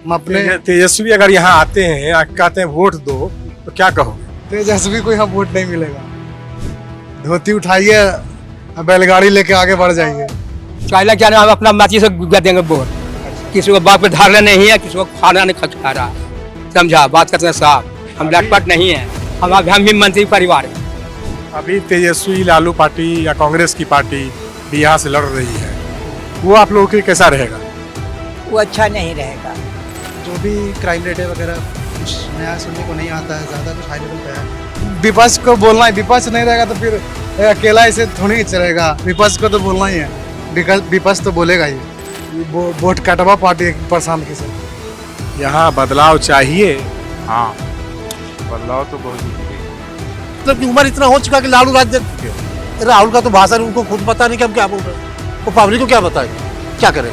हम अपने तेजस्वी अगर यहाँ आते हैं कहते हैं वोट दो तो क्या कहोगे? तेजस्वी को यहाँ वोट नहीं मिलेगा। धोती उठाइए, बैलगाड़ी लेके आगे बढ़ जाइए। चाइना क्या नाम अपना माची से गुजा देंगे वोट। किसी को बाप पे धारना नहीं है, किसी को खाना नहीं खा रहा है। समझा बात करते हैं साहब, हम लटपट नहीं है, हम भी मंत्री परिवार है। अभी तेजस्वी लालू पार्टी या कांग्रेस की पार्टी भी यहाँ से लड़ रही है, वो आप लोगों के लिए कैसा रहेगा? वो अच्छा नहीं रहेगा। जो भी क्राइम रेट है वगैरह कुछ नया सुनने को नहीं आता है, ज़्यादा कुछ हाई लेवल पे है। विपक्ष को बोलना है, विपक्ष नहीं रहेगा तो फिर अकेला ऐसे थोड़ी ही चलेगा। विपक्ष को तो बोलना ही है, विपक्ष तो बोलेगा ही। वोट कटवा पार्टी परेशान किसे। यहाँ बदलाव चाहिए। हाँ, बदलाव तो बहुत जरूरी है। मतलब कि उम्र इतना हो चुका कि लालू राज देख चुके हैं। राहुल का तो भाषण उनको खुद पता नहीं कि हम क्या बोल रहे हैं, वो पब्लिक को क्या बताएं, क्या करें।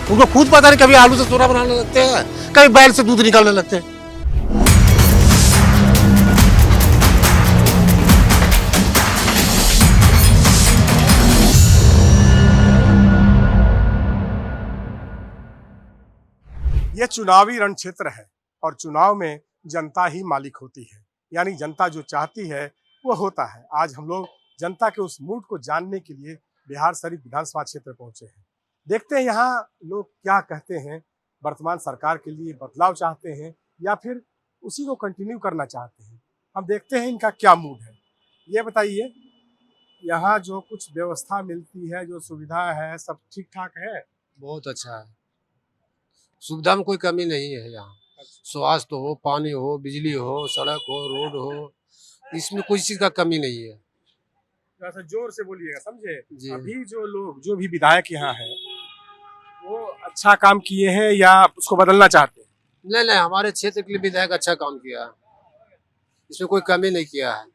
उनको खुद पता नहीं, कभी आलू से सोना बनाने लगते हैं, कभी बैल से दूध निकालने लगते हैं। ये चुनावी रण क्षेत्र है और चुनाव में जनता ही मालिक होती है, यानी जनता जो चाहती है वो होता है। आज हम लोग जनता के उस मूड को जानने के लिए बिहार शरीफ विधानसभा क्षेत्र पहुंचे हैं। देखते हैं यहाँ लोग क्या कहते हैं, वर्तमान सरकार के लिए बदलाव चाहते हैं या फिर उसी को कंटिन्यू करना चाहते हैं। हम देखते हैं इनका क्या मूड है। ये बताइए, यहाँ जो कुछ व्यवस्था मिलती है, जो सुविधा है, सब ठीक ठाक है? बहुत अच्छा है, सुविधा में कोई कमी नहीं है यहाँ। स्वास्थ्य हो, पानी हो, बिजली हो, सड़क हो, रोड हो, इसमें कोई चीज का कमी नहीं है। थोड़ा जोर से बोलिएगा, समझे? जी। अभी जो लोग, जो भी विधायक यहाँ है, वो अच्छा काम किए हैं या उसको बदलना चाहते हैं? नहीं नहीं, हमारे क्षेत्र के लिए विधायक अच्छा काम किया है, इसमें कोई कमी नहीं किया है।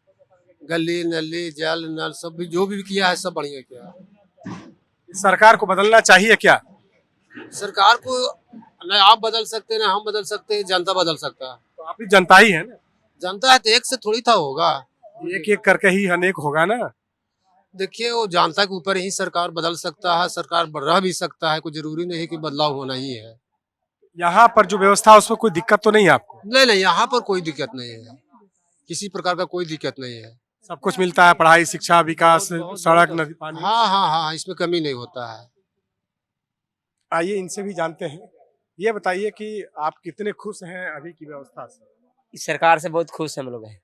गली नली जल नल सब भी जो भी किया है सब बढ़िया किया है। इस सरकार को बदलना चाहिए क्या? सरकार को न आप बदल सकते हैं, न हम बदल सकते हैं, जनता बदल सकता है। तो आप भी जनता ही है ना? जनता है तो एक से थोड़ी था होगा, एक एक करके ही अनेक होगा ना। देखिए वो जनता के ऊपर ही सरकार बदल सकता है, सरकार रह भी सकता है, कोई जरूरी नहीं कि बदलाव होना ही है। यहाँ पर जो व्यवस्था है उसमें कोई दिक्कत तो नहीं है आपको? नहीं नहीं, यहाँ पर कोई दिक्कत नहीं है, किसी प्रकार का कोई दिक्कत नहीं है। सब कुछ मिलता है, पढ़ाई, शिक्षा, विकास, सड़क, नदी, पानी। हाँ हाँ हाँ, इसमें कमी नहीं होता है। आइए इनसे भी जानते हैं। ये बताइए कि आप कितने खुश हैं अभी की व्यवस्था से? इस सरकार से बहुत खुश हम लोग हैं।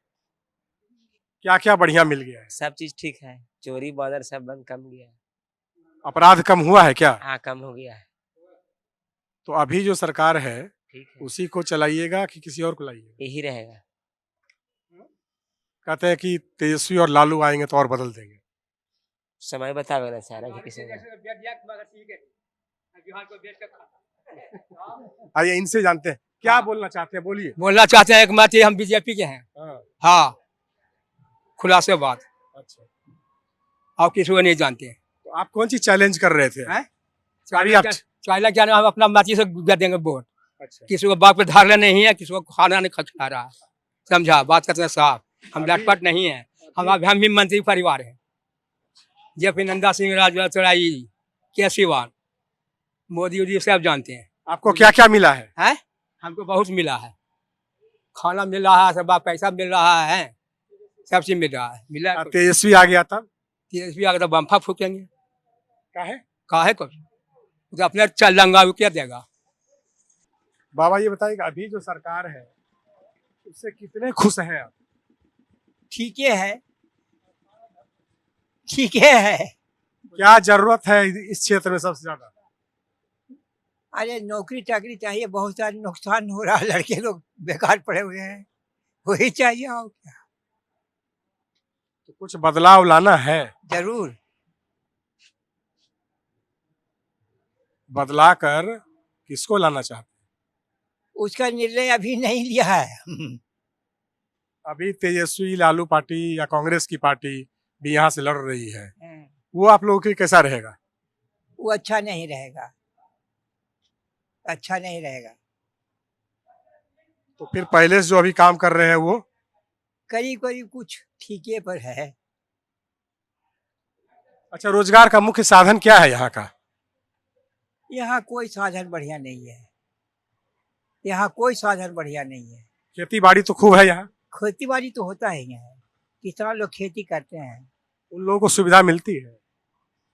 क्या क्या बढ़िया मिल गया है? सब चीज ठीक है, चोरी बदर सब बंद कम गया है। अपराध कम हुआ है क्या? हाँ कम हो गया है। तो अभी जो सरकार है ठीक है, उसी को चलाइएगा कि किसी और को लाइएगा? यही रहेगा। कहते हैं कि तेजस्वी और लालू आएंगे तो और बदल देंगे। समय बतावे ना सारा कि किसी आइए इनसे जानते हैं क्या बोलना चाहते हैं, बोलिए। बोलना चाहते हैं एक मत हम बीजेपी के हैं। हाँ, हाँ, खुलासे बात, अच्छा। आप किसी को नहीं जानते हैं। तो आप कौन सी चैलेंज कर रहे थे? हैं? अभी आप चाइना क्या नाम अपना माची से गुजा देंगे वोट। अच्छा, किसी को बाप पे धारना नहीं है, किसी को खाना नहीं खा रहा है। समझा बात करते हैं साहब, हम लटपट नहीं है, हम भी मंत्री परिवार है। जे.पी. नंदा सिंह, राजचौड़ाई, केसीवाल, मोदी उदी सब जानते हैं। आपको क्या क्या मिला है? हैं? हमको बहुत मिला है, खाना मिल रहा है, सब पैसा मिल रहा है, सब चीज मिल रहा है। मिला है। तेजस्वी आ गया था? तेजस्वी अगर बम्फा फूकेंगे काहे को तो अपने चल लंगा क्या देगा। बाबा ये बताइए कि अभी जो सरकार है उससे कितने खुश हैं आप? ठीक है, ठीक है। क्या जरूरत है इस क्षेत्र में सबसे ज्यादा? अरे नौकरी चाकरी चाहिए, बहुत सारे नुकसान हो रहा है, लड़के लोग बेकार पड़े हुए हैं, वही चाहिए और क्या। तो कुछ बदलाव लाना है, जरूर बदला कर किसको लाना चाहते हैं? उसका निर्णय अभी नहीं लिया है। अभी तेजस्वी लालू पार्टी या कांग्रेस की पार्टी भी यहाँ से लड़ रही है, वो आप लोगों के लिए कैसा रहेगा? वो अच्छा नहीं रहेगा, अच्छा नहीं रहेगा। तो फिर पहले से जो अभी काम कर रहे हैं वो? करीब करीब कुछ ठीके पर है। अच्छा, रोजगार का मुख्य साधन क्या है यहाँ का? यहाँ कोई साधन बढ़िया नहीं है। यहाँ कोई साधन बढ़िया नहीं है। खेती बाड़ी तो खूब है यहाँ, खेती बाड़ी तो होता ही है, किसान लोग खेती करते हैं, उन लोगों को सुविधा मिलती है।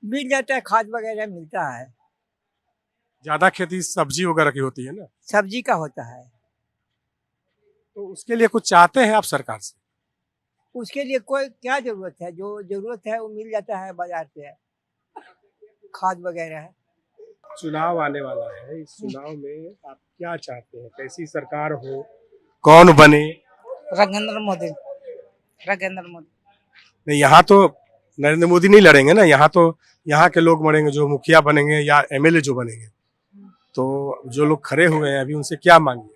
मिल जाता है, खाद वगैरह मिलता है, ज्यादा खेती सब्जी वगैरह की होती है ना, सब्जी का होता है। तो उसके लिए कुछ चाहते हैं आप सरकार से? उसके लिए कोई क्या जरूरत है, जो जरूरत है वो मिल जाता है बाजार से, खाद वगैरह है। चुनाव आने वाला है, इस चुनाव में आप क्या चाहते हैं, कैसी सरकार हो, कौन बने? राजेंद्र मोदी, राजेंद्र मोदी। नहीं, यहाँ तो नरेंद्र मोदी नहीं लड़ेंगे ना, यहाँ तो यहाँ के लोग मरेंगे, जो मुखिया बनेंगे या एमएलए जो बनेंगे। तो जो लोग खड़े हुए हैं अभी, उनसे क्या मांगे?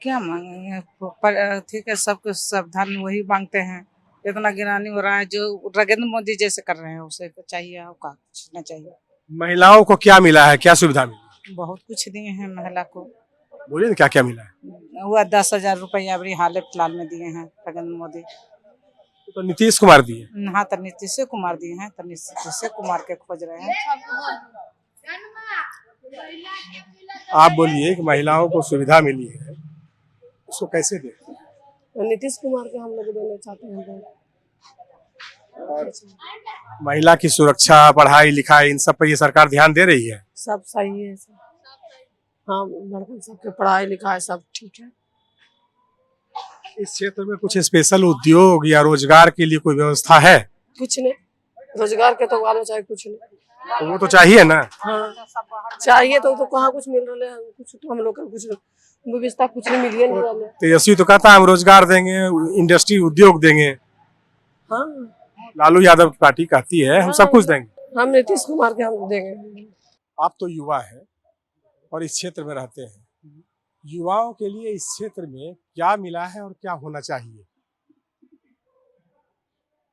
क्या मांगेंगे पर ठीक है, सब कुछ सावधान वही मांगते हैं। इतना गिरानी हो रहा है, जो राजेंद्र मोदी जैसे कर रहे हैं उसे चाहिए, होगा कुछ ना चाहिए। महिलाओं को क्या मिला है, क्या सुविधा मिली? बहुत कुछ दिए हैं महिला को। बोलिए ना, क्या क्या मिला है? हुआ 10,000 रुपया अभी हाल फिलहाल में दिए हैं राजेंद्र मोदी। तो नीतीश कुमार दिए। हाँ, तो नीतीश कुमार दिए हैं, तो नीतीश कुमार के खोज रहे हैं। आप बोलिए कि महिलाओं को सुविधा मिली है, उसको कैसे देखते हैं? नीतीश कुमार के हम लोग देना चाहते हैं। और महिला की सुरक्षा, पढ़ाई लिखाई, इन सब पर ये सरकार ध्यान दे रही है। सब सही है सब। हाँ, लड़कन सबके पढ़ाई लिखाई सब ठीक है। इस क्षेत्र में कुछ स्पेशल उद्योग या रोजगार के लिए कोई व्यवस्था है? कुछ नहीं, रोजगार के तो वालों चाहिए, कुछ नहीं। तो वो तो चाहिए ना। हाँ, चाहिए तो कहाँ कुछ मिल रहा है, कुछ तो हम लोग का कुछ व्यवस्था कुछ नहीं मिली नहीं वाले। तेजस्वी तो कहता है हम रोजगार देंगे, इंडस्ट्री उद्योग देंगे। हाँ, लालू यादव की पार्टी कहती है हम सब कुछ देंगे। हम नीतीश कुमार के हम देंगे। आप तो युवा है और इस क्षेत्र में रहते हैं, युवाओं के लिए इस क्षेत्र में क्या मिला है और क्या होना चाहिए?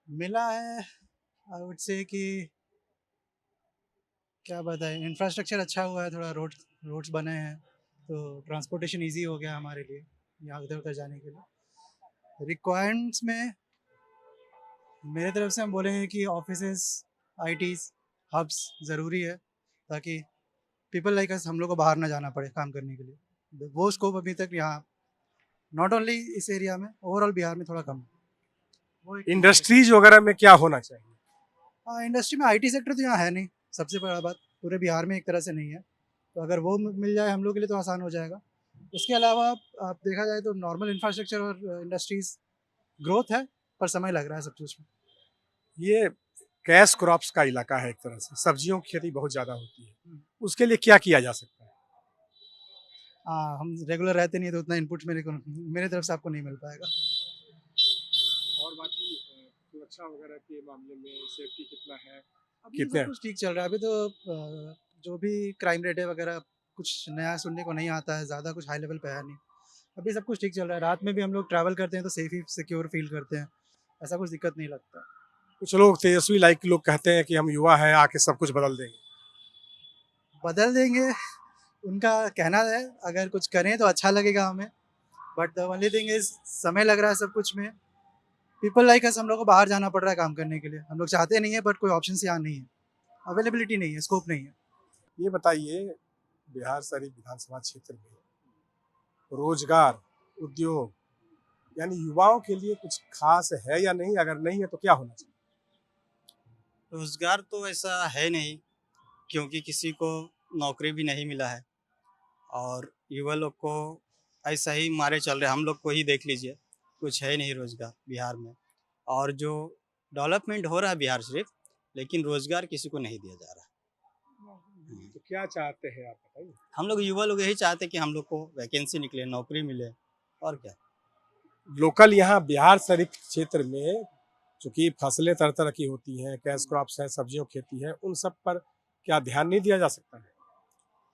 मिला है, आई वुड से कि क्या बताएं, इंफ्रास्ट्रक्चर अच्छा हुआ है, थोड़ा रोड्स बने हैं, तो ट्रांसपोर्टेशन इजी हो गया हमारे लिए यहाँ उधर उधर जाने के लिए। रिक्वायरमेंट्स में मेरे तरफ से हम बोलेंगे कि ऑफिसेस, आईटीज हब्स ज़रूरी है, ताकि पीपल लाइक अस, हम लोग को बाहर ना जाना पड़े काम करने के लिए। वो स्कोप अभी तक यहाँ नॉट ओनली इस एरिया में, ओवरऑल बिहार में थोड़ा कम है। इंडस्ट्रीज वगैरह में क्या होना चाहिए? हाँ, इंडस्ट्री में आईटी सेक्टर तो यहाँ है नहीं, सबसे बड़ा बात पूरे बिहार में एक तरह से नहीं है, तो अगर वो मिल जाए हम लोग के लिए तो आसान हो जाएगा। उसके अलावा आप देखा जाए तो नॉर्मल इंफ्रास्ट्रक्चर और इंडस्ट्रीज ग्रोथ है, पर समय लग रहा है सब चीज़ में। ये कैश क्रॉप्स का इलाका है, एक तरह से सब्जियों की खेती बहुत ज़्यादा होती है, उसके लिए क्या किया जा सकता है? हम रेगुलर रहते नहीं, तो उतना इनपुट मेरे तरफ से आपको नहीं मिल पाएगा। और बाकी सुरक्षा वगैरह के मामले में सेफ्टी कितना है? अभी कितने? सब कुछ ठीक चल रहा है। अभी तो जो भी क्राइम रेट है वगैरह कुछ नया सुनने को नहीं आता है, ज़्यादा कुछ हाई लेवल पे है नहीं, अभी सब कुछ ठीक चल रहा है। रात में भी हम लोग ट्रैवल करते हैं तो सेफ ही सिक्योर फील करते हैं, ऐसा कुछ दिक्कत नहीं लगता। कुछ लोग तेजस्वी लाइक लोग कहते हैं कि हम युवा हैं, आके सब कुछ बदल देंगे, उनका कहना है, अगर कुछ करें तो अच्छा लगेगा हमें, but the only thing is समय लग रहा है सब कुछ में। पीपल लाइक अस, हम लोग को बाहर जाना पड़ रहा है काम करने के लिए, हम लोग चाहते नहीं है बट कोई ऑप्शन यहाँ नहीं है, अवेलेबिलिटी नहीं है, स्कोप नहीं है। ये बताइए, बिहार शरीफ विधानसभा क्षेत्र में रोजगार, उद्योग यानी युवाओं के लिए कुछ खास है या नहीं? अगर नहीं है तो क्या होना चाहिए? रोजगार तो ऐसा है नहीं, क्योंकि किसी को नौकरी भी नहीं मिला है और युवा लोग को ऐसा ही मारे चल रहे। हम लोग को ही देख लीजिए, कुछ है नहीं रोजगार बिहार में। और जो डेवलपमेंट हो रहा है बिहार सिर्फ, लेकिन रोजगार किसी को नहीं दिया जा रहा। तो क्या चाहते हैं आप, बताइए। हम लोग युवा लोग यही चाहते हैं कि हम लोग को वैकेंसी निकले, नौकरी मिले, और क्या। लोकल यहाँ बिहार शरीफ क्षेत्र में चूंकि फसलें तरह तरह की होती हैं, कैश क्रॉप्स है, सब्जियों की खेती है, उन सब पर क्या ध्यान नहीं दिया जा सकता है?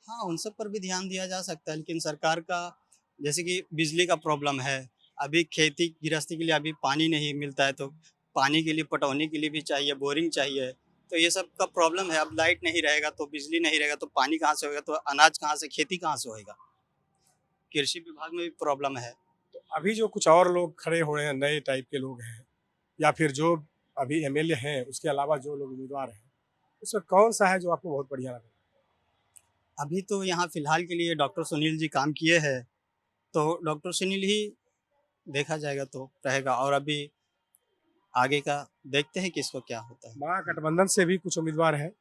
हाँ, उन सब पर भी ध्यान दिया जा सकता है, लेकिन सरकार का जैसे कि बिजली का प्रॉब्लम है, अभी खेती गृहस्थी के लिए अभी पानी नहीं मिलता है, तो पानी के लिए, पटौनी के लिए भी चाहिए, बोरिंग चाहिए, तो ये सब का प्रॉब्लम है। अब लाइट नहीं रहेगा तो बिजली नहीं रहेगा तो पानी कहाँ से होगा, तो अनाज कहाँ से, खेती कहाँ से होएगा। कृषि विभाग में भी प्रॉब्लम है। तो अभी जो कुछ और लोग खड़े हुए हैं, नए टाइप के लोग हैं, या फिर जो अभी एमएलए हैं, उसके अलावा जो लोग उम्मीदवार हैं, उसमें कौन सा है जो आपको बहुत बढ़िया लगा? अभी तो यहाँ फिलहाल के लिए डॉक्टर सुनील जी काम किए हैं, तो डॉक्टर सुनील ही देखा जाएगा तो रहेगा। और अभी आगे का देखते हैं किसको क्या होता है। महागठबंधन से भी कुछ उम्मीदवार है।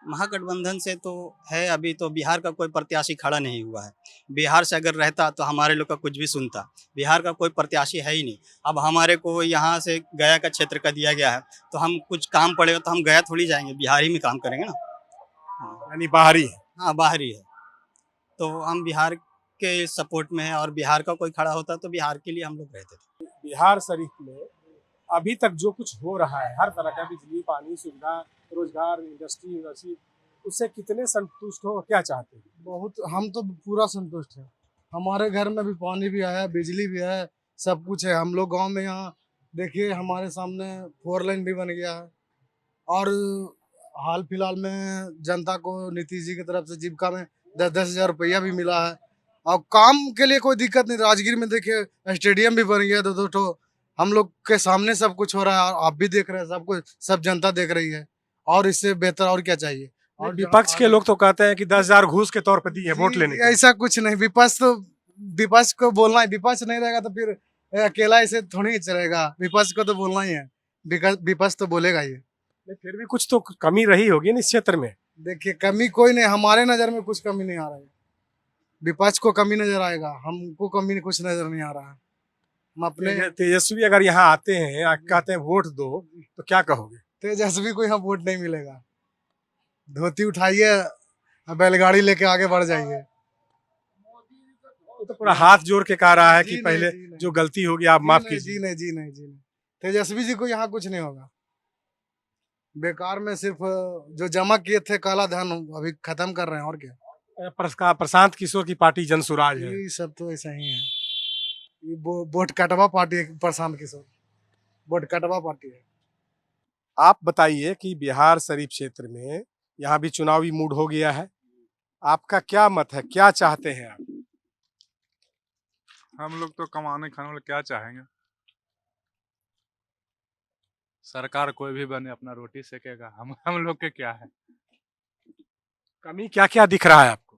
महागठबंधन से तो है, अभी तो बिहार का कोई प्रत्याशी खड़ा नहीं हुआ है। बिहार से अगर रहता तो हमारे लोग का कुछ भी सुनता। बिहार का कोई प्रत्याशी है ही नहीं। अब हमारे को यहाँ से गया का क्षेत्र का दिया गया है, तो हम कुछ काम पड़ेगा तो हम गया थोड़ी जाएंगे, बिहार ही में काम करेंगे ना। यानी बाहरी है। हाँ, बाहरी है, तो हम बिहार के सपोर्ट में है। और बिहार का कोई खड़ा होता तो बिहार के लिए हम लोग रहते थे। बिहार शरीफ में अभी तक जो कुछ हो रहा है, हर तरह का बिजली, पानी, सुविधा, रोजगार, इंडस्ट्री, उससे कितने संतुष्ट हो, क्या चाहते हैं? बहुत, हम तो पूरा संतुष्ट हैं। हमारे घर में भी पानी भी आया, बिजली भी है, सब कुछ है। हम लोग गांव में यहाँ देखिए, हमारे सामने 4 लाइन भी बन गया है। और हाल फिलहाल में जनता को नीतीश जी की तरफ से जीविका में 10-10 हज़ार रुपया भी मिला है। और काम के लिए कोई दिक्कत नहीं। राजगीर में देखिए स्टेडियम भी बन गया 2-2 ठो। हम लोग के सामने सब कुछ हो रहा है, आप भी देख रहे हैं, सब कुछ, सब जनता देख रही है। और इससे बेहतर और क्या चाहिए? और विपक्ष के लोग तो कहते हैं कि 10,000 घूस के तौर पर दी है वोट लेने के लिए। ऐसा कुछ नहीं। विपक्ष को बोलना है। विपक्ष नहीं रहेगा तो फिर अकेला ऐसे थोड़ी ही चलेगा। विपक्ष को तो बोलना ही है। विपक्ष तो बोलेगा ही। फिर भी कुछ तो कमी रही होगी ना इस क्षेत्र में। देखिए, कमी कोई नहीं, हमारे नजर में कुछ कमी नहीं आ रहा है। विपक्ष को कमी नजर आएगा, हमको कमी कुछ नजर नहीं आ रहा है। हम अपने तेजस्वी अगर यहाँ आते हैं, कहते हैं वोट दो, तो क्या कहोगे? तेजस्वी को यहाँ वोट नहीं मिलेगा। धोती उठाइए, बैलगाड़ी लेके आगे बढ़ जाइए। तो पूरा हाथ जोड़ के कह रहा है कि पहले जो गलती होगी आप माफ कीजिए। जी नहीं। तेजस्वी जी को यहाँ कुछ नहीं होगा। बेकार में सिर्फ जो जमा किए थे काला धन अभी खत्म कर रहे हैं, और क्या। प्रशांत किशोर की पार्टी जनसुराज है। ये सब तो ऐसा ही है। ये वोट कटवा पार्टी है। प्रशांत किशोर वोट कटवा पार्टी है। आप बताइए कि बिहार शरीफ क्षेत्र में यहाँ भी चुनावी मूड हो गया है, आपका क्या मत है, क्या चाहते हैं आप? हम लोग तो कमाने खाने वाले क्या चाहेंगे। सरकार कोई भी बने अपना रोटी सेकेगा, हम लोग के क्या है। कमी क्या क्या दिख रहा है आपको?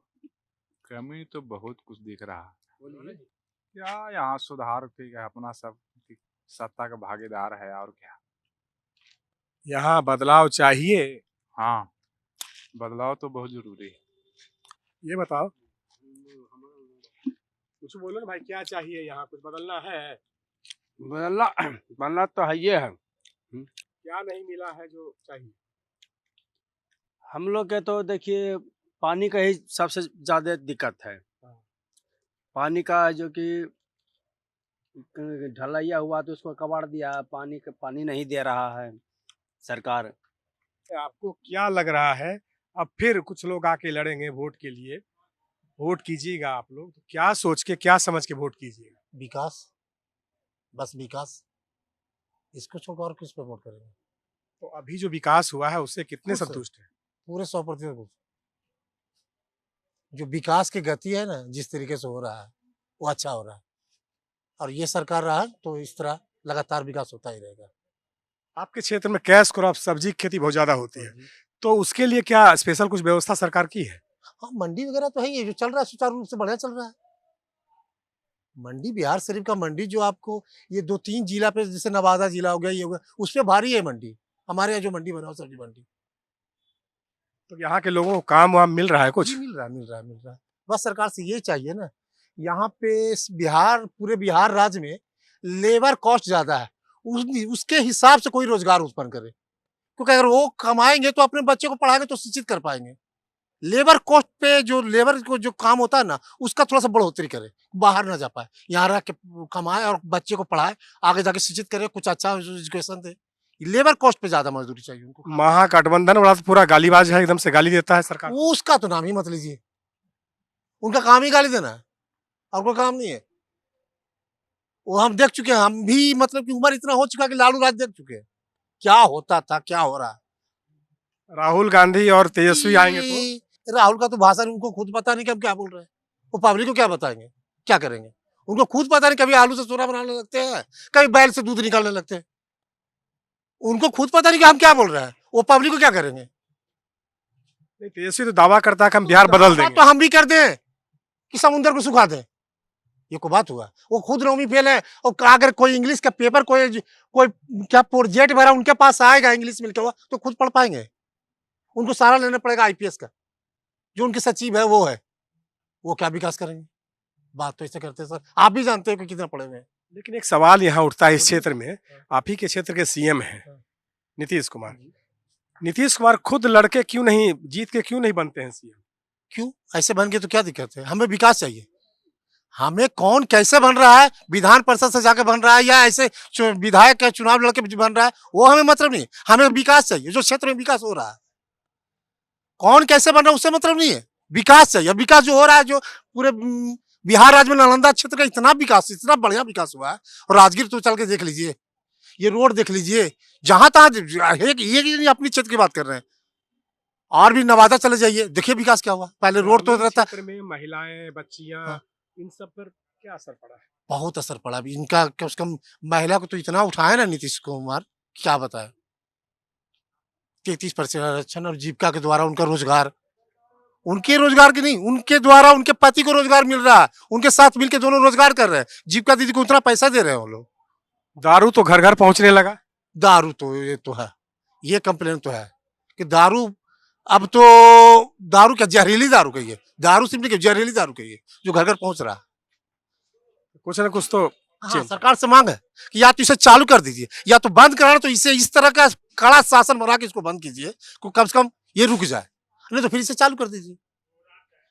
कमी तो बहुत कुछ दिख रहा है। क्या यहाँ सुधार की अपना सब सत्ता का भागीदार है, और क्या। यहाँ बदलाव चाहिए। हाँ, बदलाव तो बहुत जरूरी है। ये बताओ, कुछ बोलो ना भाई, क्या चाहिए? यहाँ कुछ बदलना है? बनना तो है ये है। क्या नहीं मिला है जो चाहिए? हम लोग के तो देखिए, पानी का ही सबसे ज्यादा दिक्कत है। पानी का जो कि ढलैया हुआ तो उसको कबाड़ दिया, पानी नहीं दे रहा है सरकार। आपको क्या लग रहा है, अब फिर कुछ लोग आके लड़ेंगे वोट के लिए, वोट कीजिएगा आप लोग, तो क्या सोच के, क्या समझ के वोट कीजिएगा? विकास, बस विकास, इसको छोड़ और किस पे वोट करेंगे? तो अभी जो विकास हुआ है उससे कितने खुश है। संतुष्ट हैं? पूरे 100%। जो विकास की गति है ना, जिस तरीके से हो रहा है वो अच्छा हो रहा है। और ये सरकार रहा तो इस तरह लगातार विकास होता ही रहेगा। आपके क्षेत्र में कैश क्रॉप, सब्जी की खेती बहुत ज्यादा होती है, तो उसके लिए क्या स्पेशल कुछ व्यवस्था सरकार की है? हाँ, मंडी वगैरह तो है ही, जो चल रहा है सुचारू रूप से बढ़िया चल रहा है। मंडी, बिहार शरीफ का मंडी जो आपको ये 2-3 जिला पे, जैसे नवादा जिला हो गया, ये हो गया, उस पे भारी है मंडी। हमारे यहाँ जो मंडी बना सब्जी मंडी, तो यहाँ के लोगों को काम वाम मिल रहा है कुछ? मिल रहा है। बस सरकार से ये चाहिए ना, यहाँ पे बिहार, पूरे बिहार राज्य में लेबर कॉस्ट ज्यादा है, उसके हिसाब से कोई रोजगार उत्पन्न करे। क्योंकि अगर वो कमाएंगे तो अपने बच्चे को पढ़ाएंगे तो शिक्षित कर पाएंगे। लेबर कॉस्ट पे जो लेबर को जो काम होता है ना, उसका थोड़ा सा बढ़ोतरी करे, बाहर ना जा पाए, यहाँ रह के कमाए और बच्चे को पढ़ाए, आगे जाके शिक्षित करे, कुछ अच्छा एजुकेशन दे। लेबर कॉस्ट पे ज्यादा मजदूरी चाहिए उनको। महागठबंधन वाला तो पूरा गालीबाज है, एकदम से गाली देता है सरकार। उसका तो नाम ही मत लीजिए, उनका काम ही गाली देना है, और कोई काम नहीं है। वो हम देख चुके हैं, हम भी मतलब कि उम्र इतना हो चुका है कि लालू राज देख चुके हैं क्या होता था, क्या हो रहा है। राहुल गांधी और तेजस्वी आएंगे तो राहुल का तो भाषण उनको खुद पता नहीं कि हम क्या बोल रहे हैं, वो पब्लिक को क्या बताएंगे, क्या करेंगे। उनको खुद पता नहीं, कभी आलू से सोना बनाने लगते हैं, कभी बैल से दूध निकालने लगते हैं। उनको खुद पता नहीं कि हम क्या बोल रहे हैं, वो पब्लिक को क्या करेंगे। नहीं, तेजस्वी तो दावा करता है कि हम बिहार बदल देंगे। तो हम भी कर दें कि समुद्र को सुखा दें, ये को बात हुआ। वो खुद 9वीं फेल है, और अगर कोई इंग्लिश का पेपर कोई क्या प्रोजेक्ट भरा उनके पास आएगा इंग्लिश मिलकर हुआ तो खुद पढ़ पाएंगे। उनको सहारा लेना पड़ेगा आईपीएस का, जो उनके सचिव है वो है, वो क्या विकास करेंगे? बात तो ऐसे करते हैं सर, आप भी जानते हैं कि कितना पढ़े हुए हैं। लेकिन एक सवाल यहाँ उठता है इस क्षेत्र में, आप ही के क्षेत्र के सीएम हैं नीतीश कुमार। नीतीश कुमार खुद लड़के क्यों नहीं, जीत के क्यों नहीं बनते हैं सीएम? क्यों ऐसे बन गए तो क्या दिक्कत है? हमें विकास चाहिए। हमें कौन कैसे बन रहा है, विधान परिषद से जाकर बन रहा है या ऐसे विधायक का चुनाव लड़के बन रहा है, वो हमें मतलब नहीं। हमें विकास चाहिए, जो क्षेत्र में विकास हो रहा है। कौन कैसे बन रहा है उससे मतलब नहीं है, विकास चाहिए। विकास जो हो रहा है, जो पूरे बिहार राज्य में नालंदा क्षेत्र का इतना विकास, इतना बढ़िया विकास हुआ है। और राजगीर तो चल के देख लीजिए, ये रोड देख लीजिए, जहां तहां ये अपनी क्षेत्र की बात कर रहे हैं। और भी नवादा चले जाइए, देखिए विकास क्या हुआ। पहले रोड तो रहता क्षेत्र में महिलाएं, बच्चियां, इन सब पर क्या असर पड़ा है? बहुत असर पड़ा। अभी इनका कम से कम महिला को तो इतना उठाया ना नीतीश कुमार, क्या बताए। 33% आरक्षण और जीविका के द्वारा उनका रोजगार, उनके रोजगार की नहीं, उनके द्वारा उनके पति को रोजगार मिल रहा है। उनके साथ मिलकर दोनों रोजगार कर रहे हैं। जीविका दीदी को उतना पैसा दे रहे हैं वो लोग। दारू तो घर घर पहुंचने लगा। दारू तो ये तो है, ये कंप्लेन तो है कि दारू, अब तो दारू क्या, जहरीली दारू कहिए, दारू सिर्फ जहरीली दारू कहिए, जो घर घर पहुंच रहा है। कुछ ना कुछ तो हाँ, सरकार से मांग है कि या तो इसे चालू कर दीजिए, या तो बंद कराना, तो इसे इस तरह का कड़ा शासन बना के इसको बंद कीजिए, कम से कम ये रुक जाए। नहीं तो फिर इसे चालू कर दीजिए।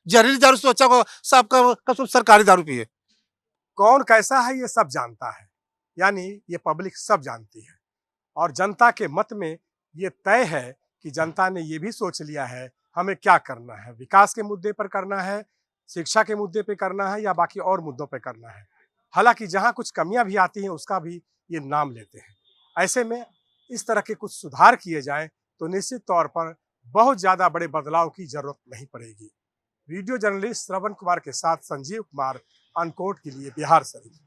जहरीली दारू से अच्छा को सबका सरकारी दारू पिए। कौन कैसा है ये सब जानता है, यानी ये पब्लिक सब जानती है। और जनता के मत में ये तय है कि जनता ने ये भी सोच लिया है हमें क्या करना है, विकास के मुद्दे पर करना है, शिक्षा के मुद्दे पे करना है, या बाकी और मुद्दों पे करना है। हालांकि जहां कुछ कमियां भी आती हैं उसका भी ये नाम लेते हैं। ऐसे में इस तरह के कुछ सुधार किए जाएं तो निश्चित तौर पर बहुत ज़्यादा बड़े बदलाव की जरूरत नहीं पड़ेगी। वीडियो जर्नलिस्ट श्रवण कुमार के साथ संजीव कुमार, अनकोट के लिए बिहार शरीफ।